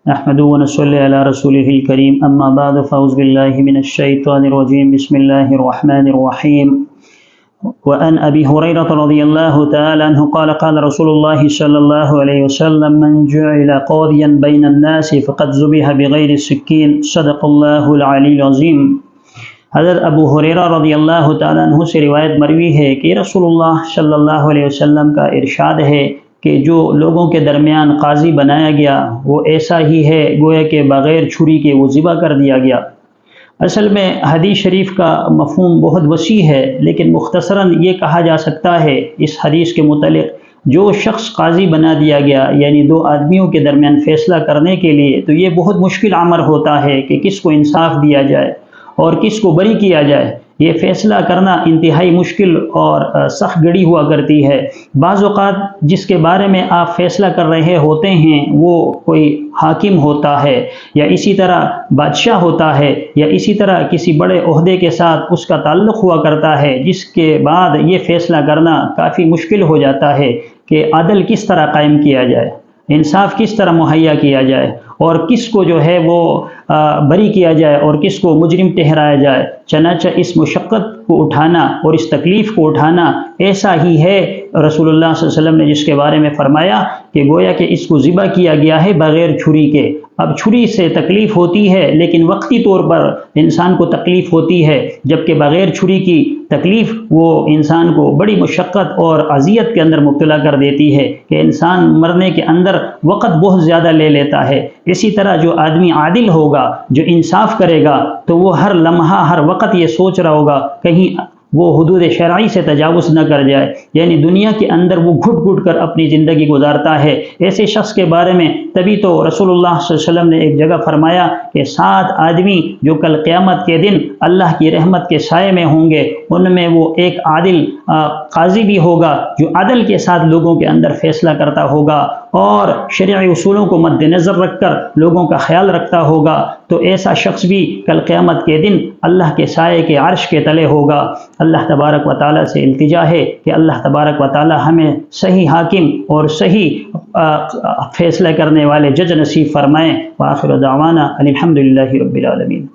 نحمده ونصلي على رسوله الكريم اما بعد فاعوذ بالله من الشيطان الرجيم بسم الله الرحمن الرحيم وعن ابي هريرة رضي الله تعالى عنه قال قال رسول الله صلى الله عليه وسلم من جعل قاضيا بين الناس فقد ذبح بغير السكين صدق الله العلي العظيم۔ حضرت ابو ہریرہ رضی اللہ تعالیٰ عنہ سے روایت مروی ہے کہ رسول اللہ صلی اللہ علیہ وسلم کا ارشاد ہے کہ جو لوگوں کے درمیان قاضی بنایا گیا وہ ایسا ہی ہے گویا کہ بغیر چھری کے وہ ذبح کر دیا گیا۔ اصل میں حدیث شریف کا مفہوم بہت وسیع ہے، لیکن مختصراً یہ کہا جا سکتا ہے اس حدیث کے متعلق جو شخص قاضی بنا دیا گیا یعنی دو آدمیوں کے درمیان فیصلہ کرنے کے لیے، تو یہ بہت مشکل عمل ہوتا ہے کہ کس کو انصاف دیا جائے اور کس کو بری کیا جائے۔ یہ فیصلہ کرنا انتہائی مشکل اور سخت گڑی ہوا کرتی ہے۔ بعض اوقات جس کے بارے میں آپ فیصلہ کر رہے ہوتے ہیں وہ کوئی حاکم ہوتا ہے یا اسی طرح بادشاہ ہوتا ہے یا اسی طرح کسی بڑے عہدے کے ساتھ اس کا تعلق ہوا کرتا ہے، جس کے بعد یہ فیصلہ کرنا کافی مشکل ہو جاتا ہے کہ عدل کس طرح قائم کیا جائے، انصاف کس طرح مہیا کیا جائے اور کس کو جو ہے وہ بری کیا جائے اور کس کو مجرم ٹھہرایا جائے۔ چنانچہ اس مشقت کو اٹھانا اور اس تکلیف کو اٹھانا ایسا ہی ہے رسول اللہ صلی اللہ علیہ وسلم نے جس کے بارے میں فرمایا کہ گویا کہ اس کو ذبح کیا گیا ہے بغیر چھری کے۔ اب چھری سے تکلیف ہوتی ہے لیکن وقتی طور پر انسان کو تکلیف ہوتی ہے، جبکہ بغیر چھری کی تکلیف وہ انسان کو بڑی مشقت اور اذیت کے اندر مبتلا کر دیتی ہے کہ انسان مرنے کے اندر وقت بہت زیادہ لے لیتا ہے۔ اسی طرح جو آدمی عادل ہوگا، جو انصاف کرے گا، تو وہ ہر لمحہ ہر وقت یہ سوچ رہا ہوگا کہیں وہ حدود شرعی سے تجاوز نہ کر جائے، یعنی دنیا کے اندر وہ گھٹ گھٹ کر اپنی زندگی گزارتا ہے۔ ایسے شخص کے بارے میں تبھی تو رسول اللہ صلی اللہ علیہ وسلم نے ایک جگہ فرمایا کہ 7 آدمی جو کل قیامت کے دن اللہ کی رحمت کے سائے میں ہوں گے، ان میں وہ ایک عادل قاضی بھی ہوگا جو عدل کے ساتھ لوگوں کے اندر فیصلہ کرتا ہوگا اور شرعی اصولوں کو مد نظر رکھ کر لوگوں کا خیال رکھتا ہوگا، تو ایسا شخص بھی کل قیامت کے دن اللہ کے سائے کے عرش کے تلے ہوگا۔ اللہ تبارک و تعالیٰ سے التجا ہے کہ اللہ تبارک و تعالیٰ ہمیں صحیح حاکم اور صحیح فیصلہ کرنے والے جج نصیب فرمائیں۔ وآخر دعوانا الحمدللہ رب العالمین۔